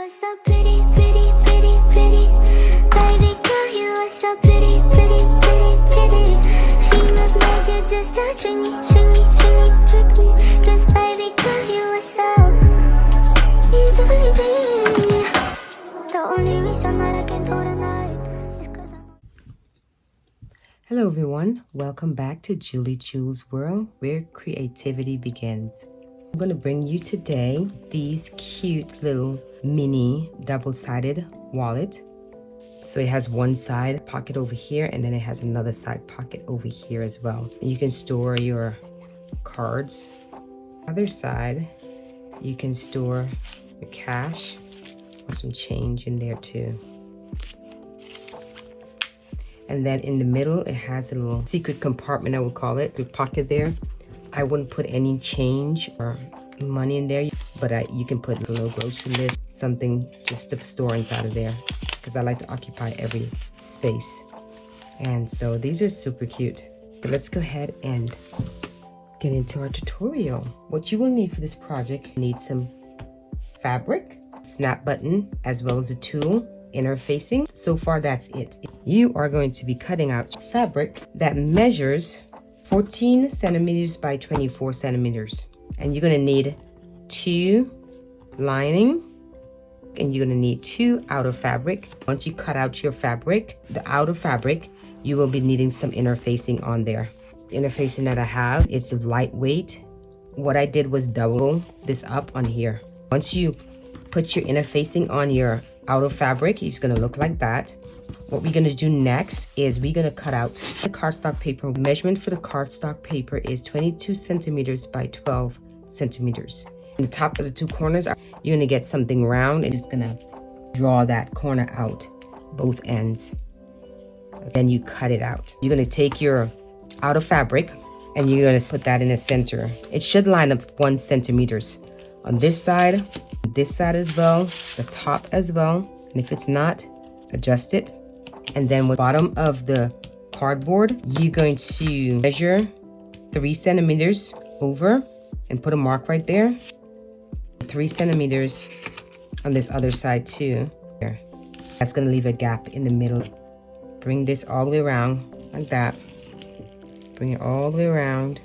are so pretty, pretty, pretty, pretty. Baby girl, you are so pretty, pretty, pretty, pretty. Females made you just to trick me, trick me, trick me, trick me. 'Cause baby girl, you are so easily pretty. The only reason that I can do tonight is 'cause I'm... Hello everyone, welcome back to Julie Jewel's World, where creativity begins. I'm going to bring you today these cute little mini double-sided wallet. So it has one side pocket over here, and then it has another side pocket over here as well. You can store your cards. Other side, you can store your cash or some change in there too. And then in the middle, it has a little secret compartment, I would call it, your pocket there. I wouldn't put any change or money in there, but you can put a little grocery list, something just to store inside of there, because I like to occupy every space. And so these are super cute. So let's go ahead and get into our tutorial. What you will need for this project, you need some fabric, snap button, as well as a tool, interfacing. So far, that's it. You are going to be cutting out fabric that measures 14 centimeters by 24 centimeters. And you're going to need 2 lining, and you're going to need 2 outer fabric. Once you cut out your fabric, the outer fabric, you will be needing some interfacing on there. The interfacing that I have, it's lightweight. What I did was double this up on here. Once you put your interfacing on your outer fabric, it's going to look like that. What we're going to do next is we're going to cut out the cardstock paper. Measurement for the cardstock paper is 22 centimeters by 12 centimeters. In the top of the 2 corners, you're going to get something round, and it's going to draw that corner out, both ends. Then you cut it out. You're going to take your outer fabric and you're going to put that in the center. It should line up 1 centimeters on this side as well, the top as well. And if it's not, adjust it. And then with the bottom of the cardboard, you're going to measure 3 centimeters over and put a mark right there. 3 centimeters on this other side too. There. That's going to leave a gap in the middle. Bring this all the way around like that. Bring it all the way around,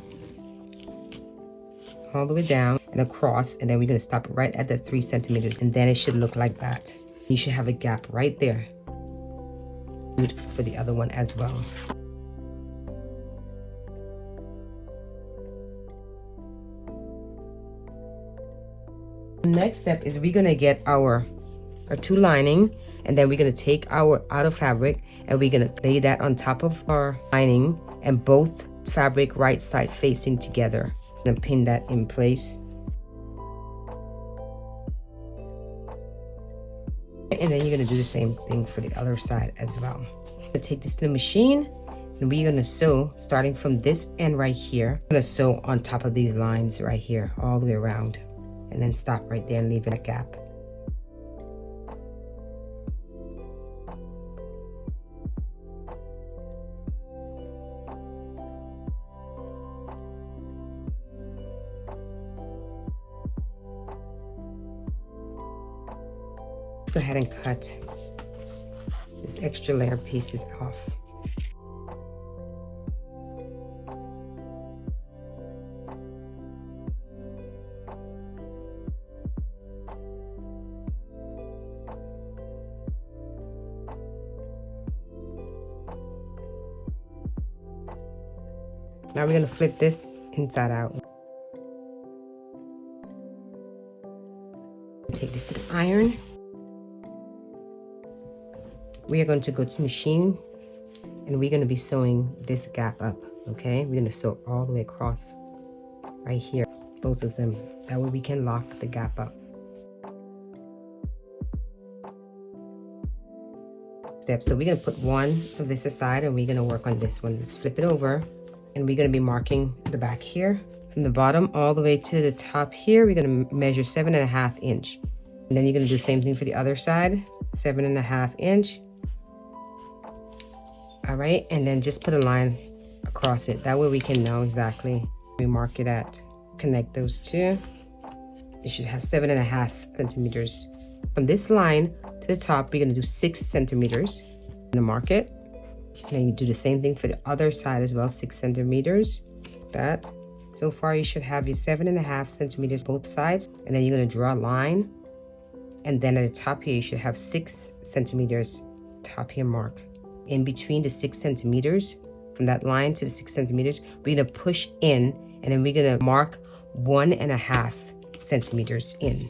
all the way down and across, and then we're going to stop right at the 3 centimeters, and then it should look like that. You should have a gap right there. Do it for the other one as well. Next step is we're going to get our 2 lining, and then we're going to take our outer fabric and we're going to lay that on top of our lining, and both fabric right side facing together, and pin that in place. And then you're going to do the same thing for the other side as well. I'm going to take this to the machine, and we're going to sew starting from this end right here. I'm going to sew on top of these lines right here all the way around, and then stop right there and leave a gap. Let's go ahead and cut this extra layer pieces off. Now we're going to flip this inside out. Take this to the iron. We are going to go to machine, and we're going to be sewing this gap up, okay? We're going to sew all the way across right here, both of them. That way we can lock the gap up. So we're going to put one of this aside, and we're going to work on this one. Let's flip it over, and we're going to be marking the back here. From the bottom all the way to the top here, we're going to measure 7.5 inch. And then you're going to do the same thing for the other side, 7.5 inch. All right, and then just put a line across it. That way we can know exactly. We mark it at, connect those two. You should have 7.5 centimeters From this line to the top, we're gonna do 6 centimeters. I'm gonna mark it. And then you do the same thing for the other side as well, 6 centimeters. That. So far you should have your 7.5 centimeters both sides. And then you're gonna draw a line. And then at the top here, you should have 6 centimeters top here mark. In between the 6 centimeters, from that line to the 6 centimeters, we're gonna push in, and then we're gonna mark 1.5 centimeters in.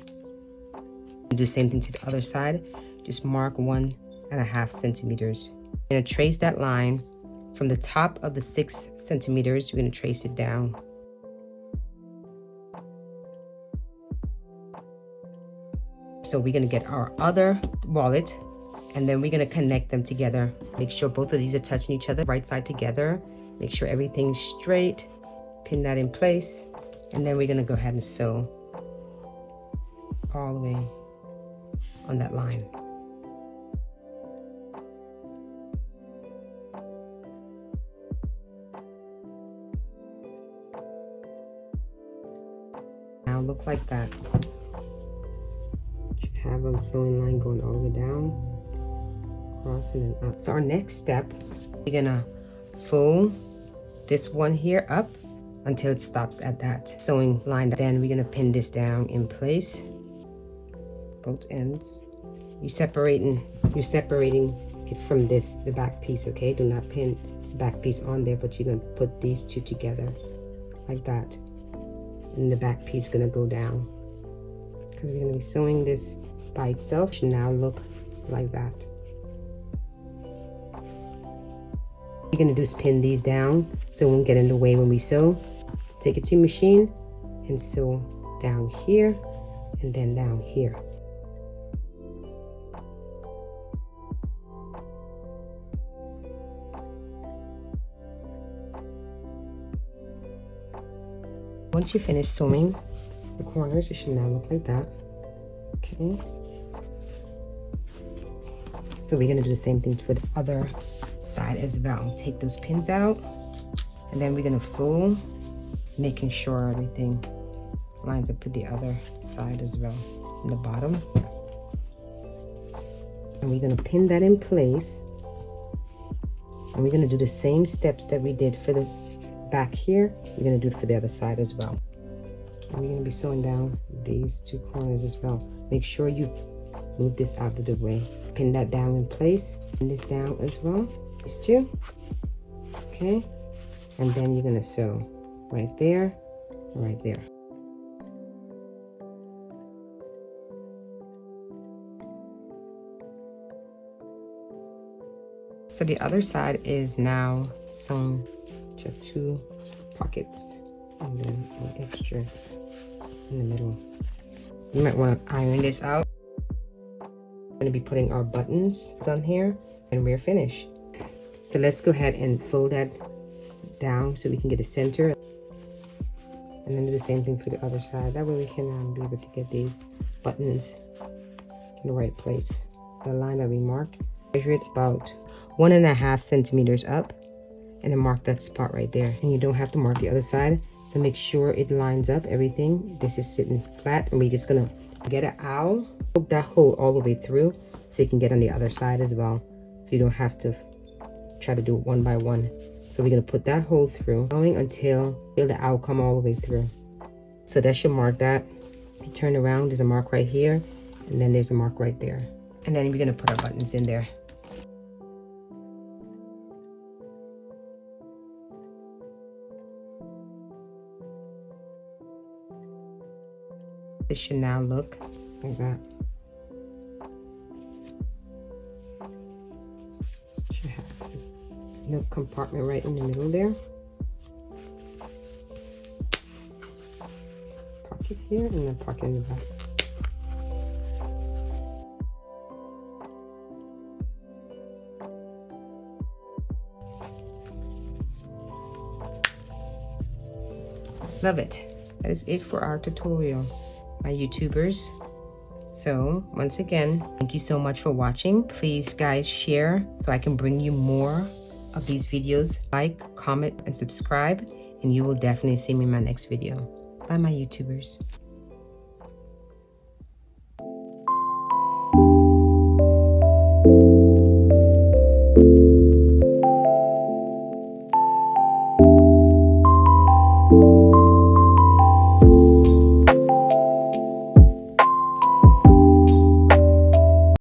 Do the same thing to the other side. Just mark 1.5 centimeters. You're gonna trace that line from the top of the 6 centimeters. You're gonna trace it down. So we're gonna get our other wallet, and then we're gonna connect them together. Make sure both of these are touching each other, right side together. Make sure everything's straight. Pin that in place, and then we're gonna go ahead and sew all the way on that line. Now look like that. Should have a sewing line going all the way down, across and then up. So our next step, we're gonna fold this one here up until it stops at that sewing line. Then we're gonna pin this down in place, both ends. You're separating it from the back piece, okay? Do not pin the back piece on there, but you're gonna put these two together like that. And the back piece is gonna go down, because we're gonna be sewing this by itself. It should now look like that. What you're gonna do is pin these down so it won't get in the way when we sew. Take it to your machine and sew down here and then down here. Once you finish sewing the corners, it should now look like that. Okay. So we're gonna do the same thing for the other side as well. Take those pins out, and then we're gonna fold, making sure everything lines up with the other side as well, in the bottom. And we're gonna pin that in place, and we're gonna do the same steps that we did for the back here. We're gonna do it for the other side as well. And we're gonna be sewing down these two corners as well. Make sure you move this out of the way. Pin that down in place, pin this down as well, these two, okay? And then you're gonna sew right there, right there. So the other side is now sewn. You have 2 pockets and then an extra in the middle. You might want to iron this out. We're going to be putting our buttons on here, and we're finished. So let's go ahead and fold that down so we can get the center, and then do the same thing for the other side. That way we can be able to get these buttons in the right place. The line that we marked, measure it about 1.5 centimeters up, and then mark that spot right there. And you don't have to mark the other side, so make sure it lines up everything. This is sitting flat, and we're just gonna get an owl, poke that hole all the way through so you can get on the other side as well, so you don't have to try to do it one by one. So we're gonna put that hole through, going until the owl come all the way through. So that should mark that. If you turn around, there's a mark right here, and then there's a mark right there. And then we're gonna put our buttons in there. This should now look like that. Should have a little compartment right in the middle there. Pocket here and a pocket in the back. Love it. That is it for our tutorial, my YouTubers. So once again, thank you so much for watching. Please guys share so I can bring you more of these videos. Like, comment, and subscribe, and you will definitely see me in my next video. Bye my YouTubers.